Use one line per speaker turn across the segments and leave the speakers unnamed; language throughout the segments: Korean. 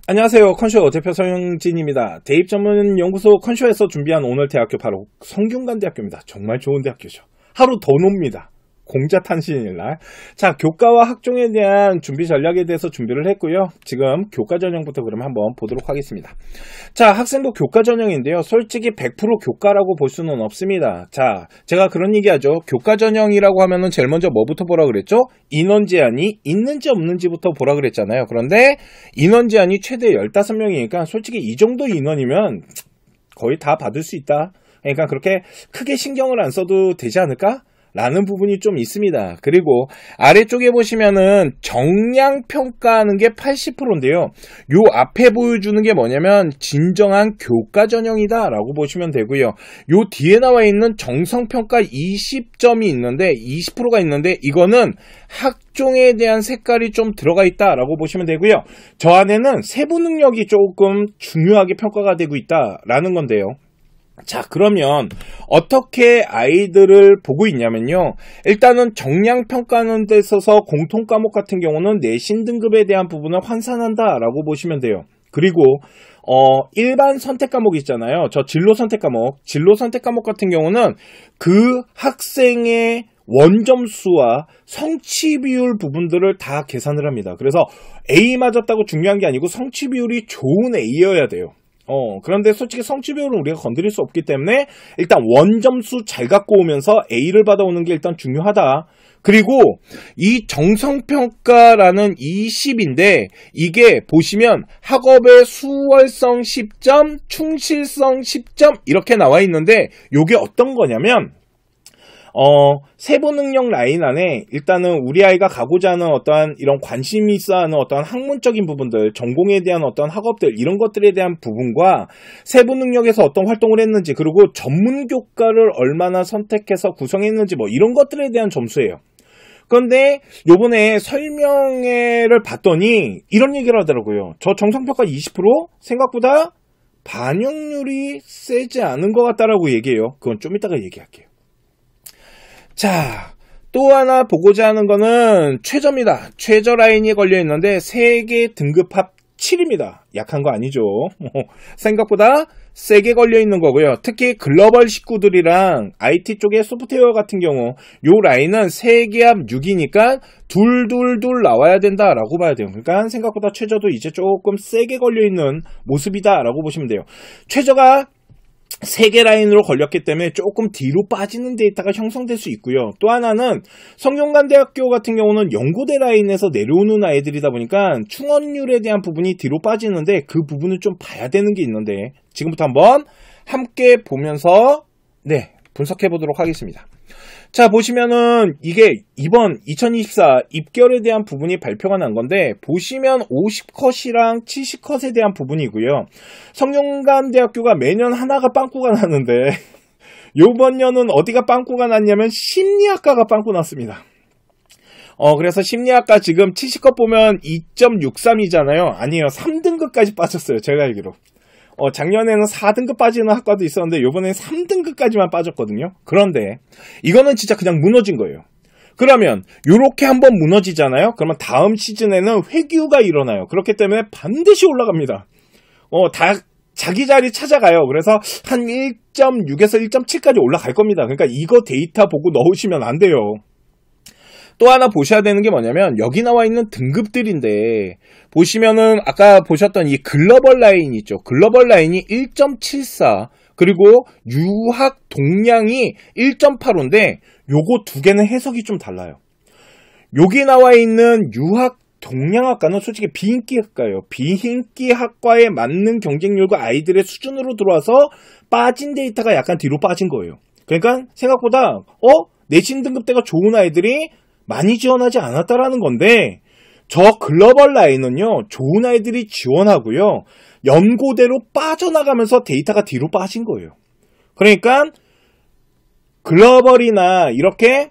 안녕하세요. 컨쇼 대표 서영진입니다. 대입 전문 연구소 컨쇼에서 준비한 오늘 대학교 바로 성균관대학교입니다. 정말 좋은 대학교죠. 하루 더 놉니다. 공자탄신일날. 자, 교과와 학종에 대한 준비 전략에 대해서 준비를 했고요. 지금 교과 전형부터 그럼 한번 보도록 하겠습니다. 자, 학생부 교과 전형인데요. 솔직히 100% 교과라고 볼 수는 없습니다. 자, 제가 그런 얘기하죠. 교과 전형이라고 하면은 제일 먼저 뭐부터 보라 그랬죠? 인원 제한이 있는지 없는지부터 보라 그랬잖아요. 그런데 인원 제한이 최대 15명이니까 솔직히 이 정도 인원이면 거의 다 받을 수 있다. 그러니까 그렇게 크게 신경을 안 써도 되지 않을까? 라는 부분이 좀 있습니다. 그리고 아래쪽에 보시면은 정량 평가하는 게 80%인데요. 요 앞에 보여주는 게 뭐냐면 진정한 교과 전형이다 라고 보시면 되고요. 요 뒤에 나와 있는 정성평가 20점이 있는데 20%가 있는데 이거는 학종에 대한 색깔이 좀 들어가 있다 라고 보시면 되고요. 저 안에는 세부 능력이 조금 중요하게 평가가 되고 있다 라는 건데요. 자, 그러면 어떻게 아이들을 보고 있냐면요. 일단은 정량 평가하는 데 있어서 공통 과목 같은 경우는 내신 등급에 대한 부분을 환산한다 라고 보시면 돼요. 그리고 일반 선택 과목 있잖아요. 저 진로 선택 과목 같은 경우는 그 학생의 원점수와 성취 비율 부분들을 다 계산을 합니다. 그래서 A 맞았다고 중요한 게 아니고 성취 비율이 좋은 A여야 돼요. 그런데 솔직히 성취 비율은 우리가 건드릴 수 없기 때문에 일단 원점수 잘 갖고 오면서 A를 받아오는 게 일단 중요하다. 그리고 이 정성평가라는 20인데 이게 보시면 학업의 수월성 10점, 충실성 10점 이렇게 나와 있는데 이게 어떤 거냐면 세부 능력 라인 안에 일단은 우리 아이가 가고자 하는 어떠한 이런 관심이 있어 하는 어떠한 학문적인 부분들, 전공에 대한 어떤 학업들, 이런 것들에 대한 부분과 세부 능력에서 어떤 활동을 했는지, 그리고 전문 교과를 얼마나 선택해서 구성했는지 뭐 이런 것들에 대한 점수예요. 그런데 요번에 설명회를 봤더니 이런 얘기를 하더라고요. 저 정성평가 20% 생각보다 반영률이 세지 않은 것 같다라고 얘기해요. 그건 좀 이따가 얘기할게요. 자, 또 하나 보고자 하는 거는 최저입니다. 최저 라인이 걸려 있는데 세계 등급 합 7입니다. 약한 거 아니죠. 생각보다 세게 걸려 있는 거고요. 특히 글로벌 식구들이랑 IT 쪽의 소프트웨어 같은 경우 요 라인은 세계 합 6이니까 둘둘둘 나와야 된다라고 봐야 돼요. 그러니까 생각보다 최저도 이제 조금 세게 걸려 있는 모습이다라고 보시면 돼요. 최저가 3개 라인으로 걸렸기 때문에 조금 뒤로 빠지는 데이터가 형성될 수 있고요. 또 하나는 성균관대학교 같은 경우는 연고대 라인에서 내려오는 아이들이다 보니까 충원율에 대한 부분이 뒤로 빠지는데 그 부분을 좀 봐야 되는 게 있는데 지금부터 한번 함께 보면서 분석해 보도록 하겠습니다. 자, 보시면은 이게 이번 2024 입결에 대한 부분이 발표가 난 건데 보시면 50컷이랑 70컷에 대한 부분이고요. 성균관대학교가 매년 하나가 빵꾸가 나는데 요번 년은 어디가 빵꾸가 났냐면 심리학과가 빵꾸 났습니다. 그래서 심리학과 지금 70컷 보면 2.63이잖아요. 아니에요. 3등급까지 빠졌어요. 제가 알기로. 작년에는 4등급 빠지는 학과도 있었는데 요번엔 3등급까지만 빠졌거든요. 그런데 이거는 진짜 그냥 무너진 거예요. 그러면 요렇게 한번 무너지잖아요. 그러면 다음 시즌에는 회귀가 일어나요. 그렇기 때문에 반드시 올라갑니다. 다 자기 자리 찾아가요. 그래서 한 1.6에서 1.7까지 올라갈 겁니다. 그러니까 이거 데이터 보고 넣으시면 안 돼요. 또 하나 보셔야 되는 게 뭐냐면 여기 나와 있는 등급들인데 보시면은 아까 보셨던 이 글로벌 라인 있죠. 글로벌 라인이 1.74 그리고 유학 동량이 1.85인데 요거 두 개는 해석이 좀 달라요. 여기 나와 있는 유학 동량학과는 솔직히 비인기학과예요. 비인기학과에 맞는 경쟁률과 아이들의 수준으로 들어와서 빠진 데이터가 약간 뒤로 빠진 거예요. 그러니까 생각보다 내신 등급대가 좋은 아이들이 많이 지원하지 않았다라는 건데 저 글로벌 라인은요. 좋은 아이들이 지원하고요. 연고대로 빠져나가면서 데이터가 뒤로 빠진 거예요. 그러니까 글로벌이나 이렇게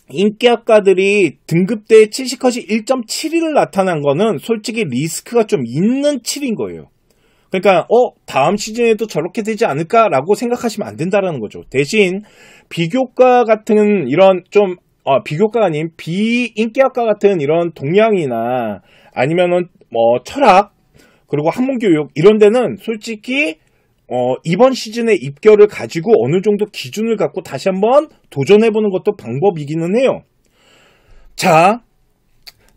인기학과들이 등급대의 70컷이 1.71을 나타난 거는 솔직히 리스크가 좀 있는 7인 거예요. 그러니까 다음 시즌에도 저렇게 되지 않을까라고 생각하시면 안 된다라는 거죠. 대신 비교과 같은 이런 좀 비교과가 아닌 비인기학과 같은 이런 동양이나 아니면은 철학 그리고 한문교육 이런 데는 솔직히 이번 시즌의 입결을 가지고 어느 정도 기준을 갖고 다시 한번 도전해보는 것도 방법이기는 해요. 자,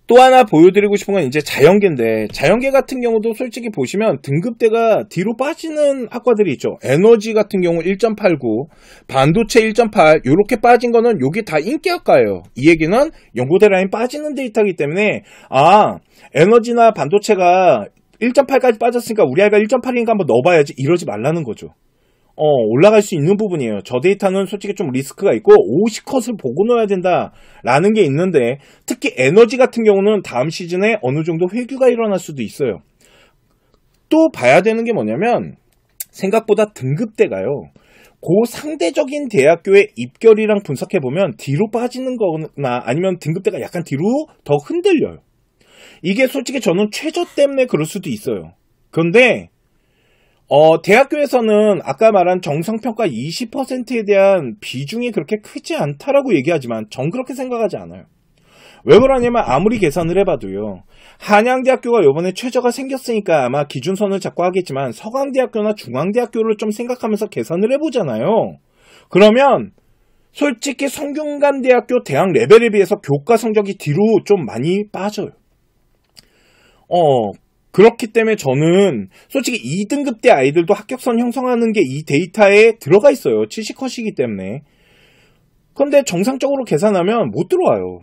또 하나 보여드리고 싶은 건 이제 자연계인데, 자연계 같은 경우도 솔직히 보시면 등급대가 뒤로 빠지는 학과들이 있죠. 에너지 같은 경우 1.89, 반도체 1.8 이렇게 빠진 거는 여기 다 인기학과예요. 이 얘기는 연고대 라인 빠지는 데이터이기 때문에 에너지나 반도체가 1.8까지 빠졌으니까 우리 아이가 1.8인가 한번 넣어봐야지 이러지 말라는 거죠. 올라갈 수 있는 부분이에요. 저 데이터는 솔직히 좀 리스크가 있고 50컷을 보고 넣어야 된다라는 게 있는데, 특히 에너지 같은 경우는 다음 시즌에 어느 정도 회귀가 일어날 수도 있어요. 또 봐야 되는 게 뭐냐면 생각보다 등급대가요. 그 상대적인 대학교의 입결이랑 분석해보면 뒤로 빠지는 거나 아니면 등급대가 약간 뒤로 더 흔들려요. 이게 솔직히 저는 최저 때문에 그럴 수도 있어요. 그런데 대학교에서는 아까 말한 정성평가 20%에 대한 비중이 그렇게 크지 않다라고 얘기하지만 전 그렇게 생각하지 않아요. 왜 그러냐면 아무리 계산을 해봐도요. 한양대학교가 이번에 최저가 생겼으니까 아마 기준선을 잡고 하겠지만 서강대학교나 중앙대학교를 좀 생각하면서 계산을 해보잖아요. 그러면 솔직히 성균관대학교 대학 레벨에 비해서 교과 성적이 뒤로 좀 많이 빠져요. 그렇기 때문에 저는 솔직히 2등급대 아이들도 합격선 형성하는 게 이 데이터에 들어가 있어요. 70컷이기 때문에. 그런데 정상적으로 계산하면 못 들어와요.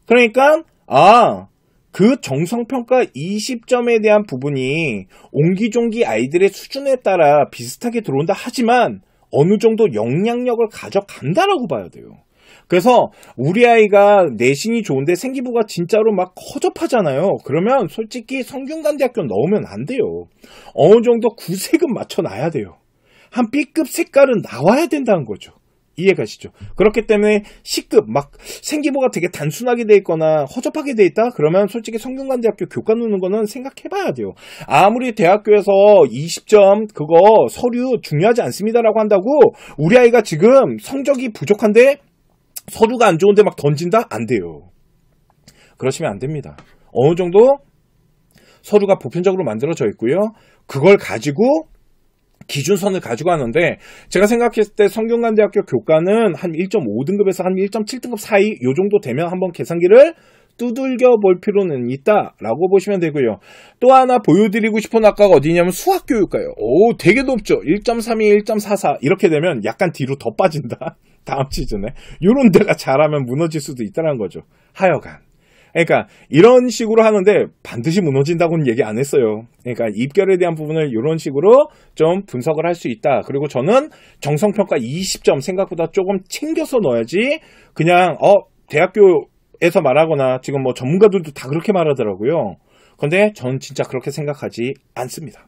그러니까 그 정성평가 20점에 대한 부분이 옹기종기 아이들의 수준에 따라 비슷하게 들어온다 하지만 어느 정도 영향력을 가져간다라고 봐야 돼요. 그래서 우리 아이가 내신이 좋은데 생기부가 진짜로 막 허접하잖아요. 그러면 솔직히 성균관대학교 넣으면 안 돼요. 어느 정도 구색은 맞춰놔야 돼요. 한 B급 색깔은 나와야 된다는 거죠. 이해가시죠? 그렇기 때문에 C급 막 생기부가 되게 단순하게 돼 있거나 허접하게 돼 있다? 그러면 솔직히 성균관대학교 교과 넣는 거는 생각해봐야 돼요. 아무리 대학교에서 20점 그거 서류 중요하지 않습니다라고 한다고 우리 아이가 지금 성적이 부족한데 서류가 안 좋은데 막 던진다? 안 돼요. 그러시면 안 됩니다. 어느 정도 서류가 보편적으로 만들어져 있고요. 그걸 가지고 기준선을 가지고 하는데, 제가 생각했을 때 성균관대학교 교과는 한 1.5등급에서 한 1.7등급 사이 요 정도 되면 한번 계산기를 두들겨 볼 필요는 있다라고 보시면 되고요. 또 하나 보여드리고 싶은 학과가 어디냐면 수학교육과예요. 되게 높죠. 1.32, 1.44 이렇게 되면 약간 뒤로 더 빠진다. 다음 시즌에. 이런 데가 잘하면 무너질 수도 있다는 거죠. 하여간. 그러니까 이런 식으로 하는데 반드시 무너진다고는 얘기 안 했어요. 그러니까 입결에 대한 부분을 이런 식으로 좀 분석을 할 수 있다. 그리고 저는 정성평가 20점 생각보다 조금 챙겨서 넣어야지 그냥 대학교에서 말하거나 지금 뭐 전문가들도 다 그렇게 말하더라고요. 근데 전 진짜 그렇게 생각하지 않습니다.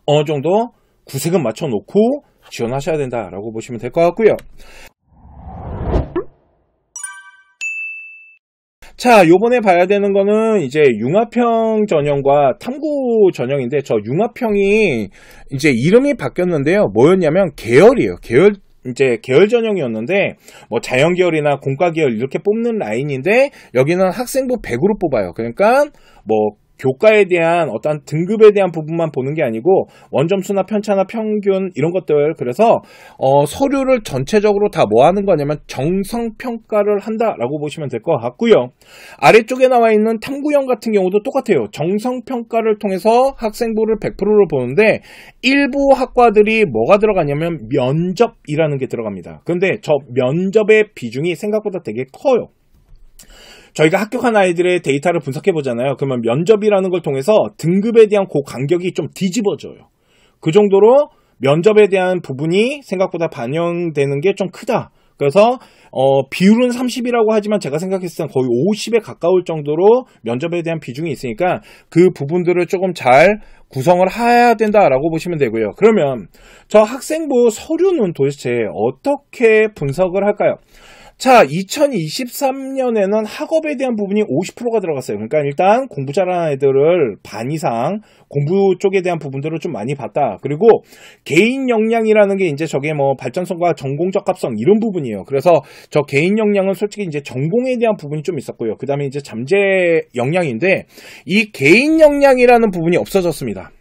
어느 정도 구색은 맞춰놓고 지원하셔야 된다라고 보시면 될 것 같고요. 자, 요번에 봐야 되는 거는 이제 융합형 전형과 탐구 전형인데, 저 융합형이 이제 이름이 바뀌었는데요. 뭐였냐면 계열이에요. 계열 전형이었는데, 뭐 자연계열이나 공과계열 이렇게 뽑는 라인인데, 여기는 학생부 100으로 뽑아요. 그러니까 뭐 교과에 대한 어떤 등급에 대한 부분만 보는 게 아니고 원점수나 편차나 평균 이런 것들, 그래서 서류를 전체적으로 다 뭐 하는 거냐면 정성평가를 한다라고 보시면 될 것 같고요. 아래쪽에 나와 있는 탐구형 같은 경우도 똑같아요. 정성평가를 통해서 학생부를 100%로 보는데 일부 학과들이 뭐가 들어가냐면 면접이라는 게 들어갑니다. 근데 저 면접의 비중이 생각보다 되게 커요. 저희가 합격한 아이들의 데이터를 분석해 보잖아요. 그러면 면접이라는 걸 통해서 등급에 대한 그 간격이 좀 뒤집어져요. 그 정도로 면접에 대한 부분이 생각보다 반영되는 게 좀 크다. 그래서 비율은 30이라고 하지만 제가 생각했을 때 거의 50에 가까울 정도로 면접에 대한 비중이 있으니까 그 부분들을 조금 잘 구성을 해야 된다라고 보시면 되고요. 그러면 저 학생부 서류는 도대체 어떻게 분석을 할까요? 자, 2023년에는 학업에 대한 부분이 50%가 들어갔어요. 그러니까 일단 공부 잘하는 애들을 반 이상 공부 쪽에 대한 부분들을 좀 많이 봤다. 그리고 개인 역량이라는 게 이제 저게 뭐 발전성과 전공 적합성 이런 부분이에요. 그래서 저 개인 역량은 솔직히 이제 전공에 대한 부분이 좀 있었고요. 그 다음에 이제 잠재 역량인데 이 개인 역량이라는 부분이 없어졌습니다.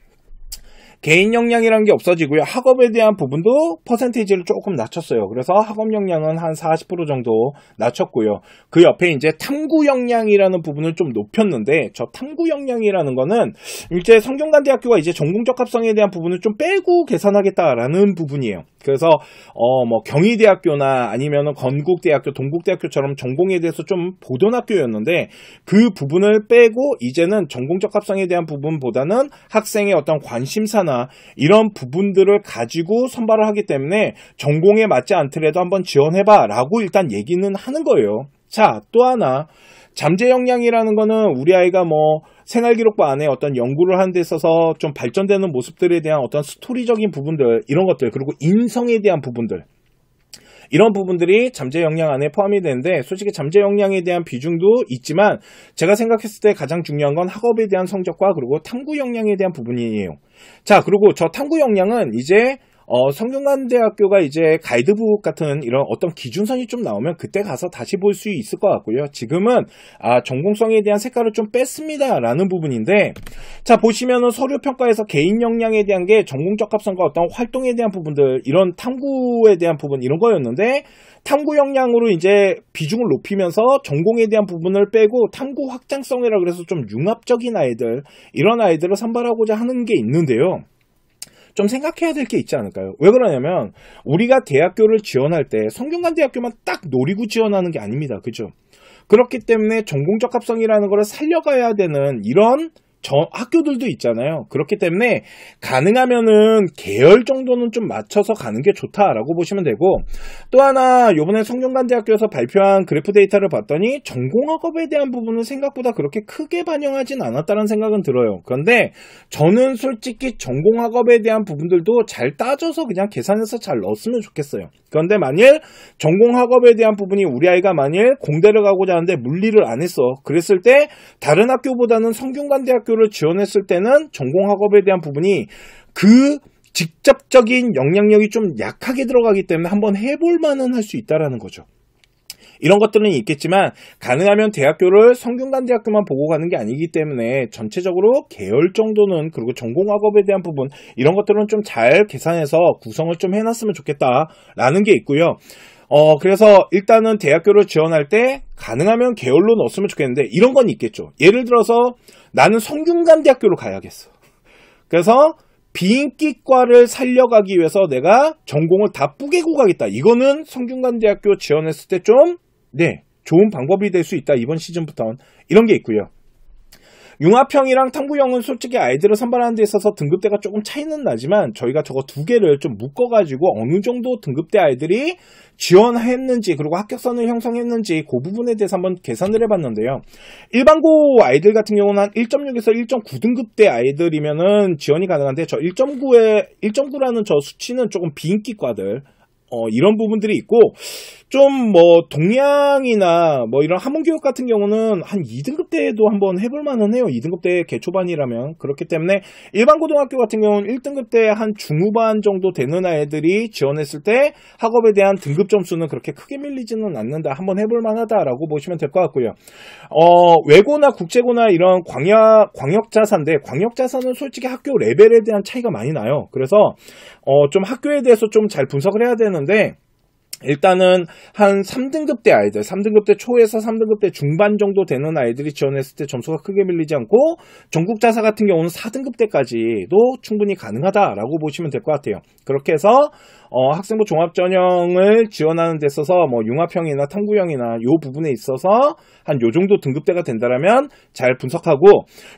개인 역량이라는 게 없어지고요. 학업에 대한 부분도 퍼센테이지를 조금 낮췄어요. 그래서 학업 역량은 한 40% 정도 낮췄고요. 그 옆에 이제 탐구 역량이라는 부분을 좀 높였는데 저 탐구 역량이라는 거는 이제 성균관대학교가 이제 전공 적합성에 대한 부분을 좀 빼고 계산하겠다라는 부분이에요. 그래서 뭐 경희대학교나 아니면은 건국대학교, 동국대학교처럼 전공에 대해서 좀 보던 학교였는데 그 부분을 빼고 이제는 전공 적합성에 대한 부분보다는 학생의 어떤 관심사나 이런 부분들을 가지고 선발을 하기 때문에 전공에 맞지 않더라도 한번 지원해봐 라고 일단 얘기는 하는 거예요. 자, 또 하나 잠재 역량이라는 거는 우리 아이가 뭐 생활기록부 안에 어떤 연구를 하는 데 있어서 좀 발전되는 모습들에 대한 어떤 스토리적인 부분들 이런 것들 그리고 인성에 대한 부분들 이런 부분들이 잠재 역량 안에 포함이 되는데 솔직히 잠재 역량에 대한 비중도 있지만 제가 생각했을 때 가장 중요한 건 학업에 대한 성적과 그리고 탐구 역량에 대한 부분이에요. 자, 그리고 저 탐구 역량은 이제 성균관대학교가 이제 가이드북 같은 이런 어떤 기준선이 좀 나오면 그때 가서 다시 볼 수 있을 것 같고요. 지금은 전공성에 대한 색깔을 좀 뺐습니다 라는 부분인데 자, 보시면은 서류평가에서 개인 역량에 대한 게 전공 적합성과 어떤 활동에 대한 부분들 이런 탐구에 대한 부분 이런 거였는데 탐구 역량으로 이제 비중을 높이면서 전공에 대한 부분을 빼고 탐구 확장성이라 그래서 좀 융합적인 아이들 이런 아이들을 선발하고자 하는 게 있는데요. 좀 생각해야 될 게 있지 않을까요? 왜 그러냐면 우리가 대학교를 지원할 때 성균관대학교만 딱 노리고 지원하는 게 아닙니다. 그죠? 그렇기 때문에 전공 적합성이라는 걸 살려가야 되는 이런 학교들도 있잖아요. 그렇기 때문에 가능하면은 계열 정도는 좀 맞춰서 가는 게 좋다라고 보시면 되고 또 하나 요번에 성균관대학교에서 발표한 그래프 데이터를 봤더니 전공학업에 대한 부분은 생각보다 그렇게 크게 반영하진 않았다는 생각은 들어요. 그런데 저는 솔직히 전공학업에 대한 부분들도 잘 따져서 그냥 계산해서 잘 넣었으면 좋겠어요. 그런데 만일 전공학업에 대한 부분이 우리 아이가 만일 공대를 가고자 하는데 물리를 안 했어. 그랬을 때 다른 학교보다는 성균관대학교를 지원했을 때는 전공학업에 대한 부분이 그 직접적인 영향력이 좀 약하게 들어가기 때문에 한번 해볼 만은 할 수 있다라는 거죠. 이런 것들은 있겠지만 가능하면 대학교를 성균관대학교만 보고 가는 게 아니기 때문에 전체적으로 계열 정도는 그리고 전공학업에 대한 부분 이런 것들은 좀 잘 계산해서 구성을 좀 해놨으면 좋겠다라는 게 있고요. 그래서 일단은 대학교를 지원할 때 가능하면 계열로 넣었으면 좋겠는데 이런 건 있겠죠. 예를 들어서 나는 성균관대학교로 가야겠어. 그래서 비인기과를 살려가기 위해서 내가 전공을 다 뿌개고 가겠다. 이거는 성균관대학교 지원했을 때 좀 좋은 방법이 될 수 있다. 이번 시즌부터는 이런 게 있고요. 융합형이랑 탐구형은 솔직히 아이들을 선발하는 데 있어서 등급대가 조금 차이는 나지만 저희가 저거 두 개를 좀 묶어가지고 어느 정도 등급대 아이들이 지원했는지 그리고 합격선을 형성했는지 그 부분에 대해서 한번 계산을 해봤는데요. 일반고 아이들 같은 경우는 한 1.6에서 1.9등급대 아이들이면은 지원이 가능한데 저 1.9라는 저 수치는 조금 비인기과들 이런 부분들이 있고 좀 뭐 동양이나 뭐 이런 한문교육 같은 경우는 한 2등급 때도 한번 해볼 만은 해요. 2등급 때 개초반이라면. 그렇기 때문에 일반 고등학교 같은 경우는 1등급 때 한 중후반 정도 되는 아이들이 지원했을 때 학업에 대한 등급 점수는 그렇게 크게 밀리지는 않는다. 한번 해볼 만하다라고 보시면 될 것 같고요. 외고나 국제고나 이런 광역자사인데 광역자사는 솔직히 학교 레벨에 대한 차이가 많이 나요. 그래서 좀 학교에 대해서 좀 잘 분석을 해야 되는데 일단은 한 3등급대 아이들, 3등급대 초에서 3등급대 중반 정도 되는 아이들이 지원했을 때 점수가 크게 밀리지 않고 전국자사 같은 경우는 4등급대까지도 충분히 가능하다라고 보시면 될 것 같아요. 그렇게 해서 학생부 종합전형을 지원하는 데 있어서 뭐 융합형이나 탐구형이나 요 부분에 있어서 한 요 정도 등급대가 된다라면 잘 분석하고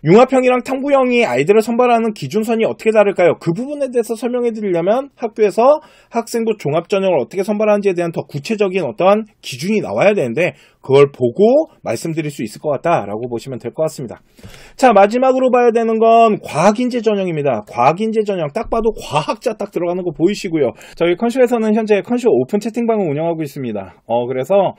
융합형이랑 탐구형이 아이들을 선발하는 기준선이 어떻게 다를까요? 그 부분에 대해서 설명해 드리려면 학교에서 학생부 종합전형을 어떻게 선발하는지에 대한 더 구체적인 어떤 기준이 나와야 되는데 그걸 보고 말씀드릴 수 있을 것 같다라고 보시면 될 것 같습니다. 자, 마지막으로 봐야 되는 건 과학인재 전형입니다. 과학인재 전형 딱 봐도 과학자 딱 들어가는 거 보이시고요. 자, 저희 컨쇼에서는 현재 컨쇼 오픈 채팅방을 운영하고 있습니다. 그래서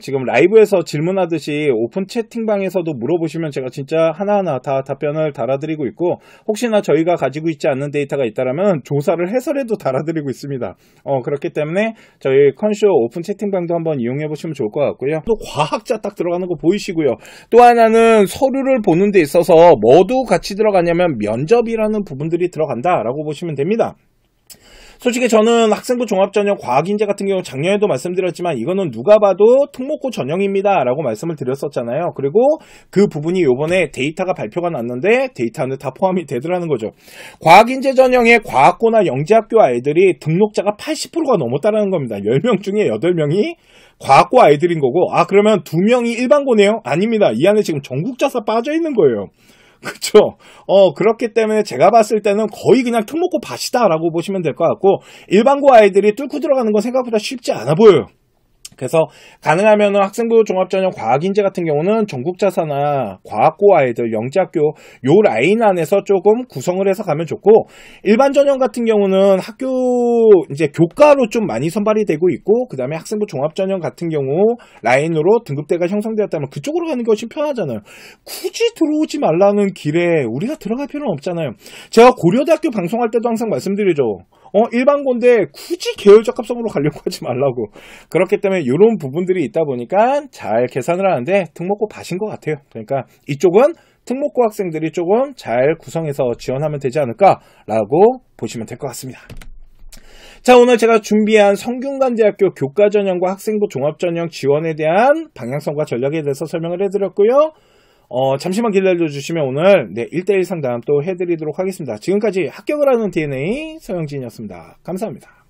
지금 라이브에서 질문하듯이 오픈 채팅방에서도 물어보시면 제가 진짜 하나하나 다 답변을 달아드리고 있고, 혹시나 저희가 가지고 있지 않는 데이터가 있다면 조사를 해설해도 달아드리고 있습니다. 그렇기 때문에 저희 컨쇼 오픈 채팅방도 한번 이용해 보시면 좋을 것 같고요. 또 과학자 딱 들어가는 거 보이시고요. 또 하나는 서류를 보는 데 있어서 뭐도 같이 들어가냐면 면접이라는 부분들이 들어간다라고 보시면 됩니다. 솔직히 저는 학생부 종합전형 과학인재 같은 경우 작년에도 말씀드렸지만 이거는 누가 봐도 특목고 전형입니다 라고 말씀을 드렸었잖아요. 그리고 그 부분이 요번에 데이터가 발표가 났는데 데이터 안에 다 포함이 되더라는 거죠. 과학인재 전형의 과학고나 영재학교 아이들이 등록자가 80%가 넘었다는 겁니다. 10명 중에 8명이 과학고 아이들인 거고, 그러면 2명이 일반고네요? 아닙니다. 이 안에 지금 전국자사 빠져 있는 거예요. 그쵸? 그렇기 때문에 제가 봤을 때는 거의 그냥 특목고 밭이다라고 보시면 될 것 같고, 일반고 아이들이 뚫고 들어가는 건 생각보다 쉽지 않아 보여요. 그래서 가능하면 학생부 종합전형 과학인재 같은 경우는 전국자사나 과학고 아이들, 영재학교 요 라인 안에서 조금 구성을 해서 가면 좋고, 일반 전형 같은 경우는 학교 이제 교과로 좀 많이 선발이 되고 있고, 그 다음에 학생부 종합전형 같은 경우 라인으로 등급대가 형성되었다면 그쪽으로 가는 것이 편하잖아요. 굳이 들어오지 말라는 길에 우리가 들어갈 필요는 없잖아요. 제가 고려대학교 방송할 때도 항상 말씀드리죠. 일반고인데 굳이 계열적 합성으로 가려고 하지 말라고. 그렇기 때문에 이런 부분들이 있다 보니까 잘 계산을 하는데 특목고 밭인 것 같아요. 그러니까 이쪽은 특목고 학생들이 조금 잘 구성해서 지원하면 되지 않을까라고 보시면 될 것 같습니다. 자, 오늘 제가 준비한 성균관대학교 교과전형과 학생부 종합전형 지원에 대한 방향성과 전략에 대해서 설명을 해드렸고요. 잠시만 기다려주시면 오늘 1대1 상담 또 해드리도록 하겠습니다. 지금까지 합격을 하는 DNA 서영진이었습니다. 감사합니다.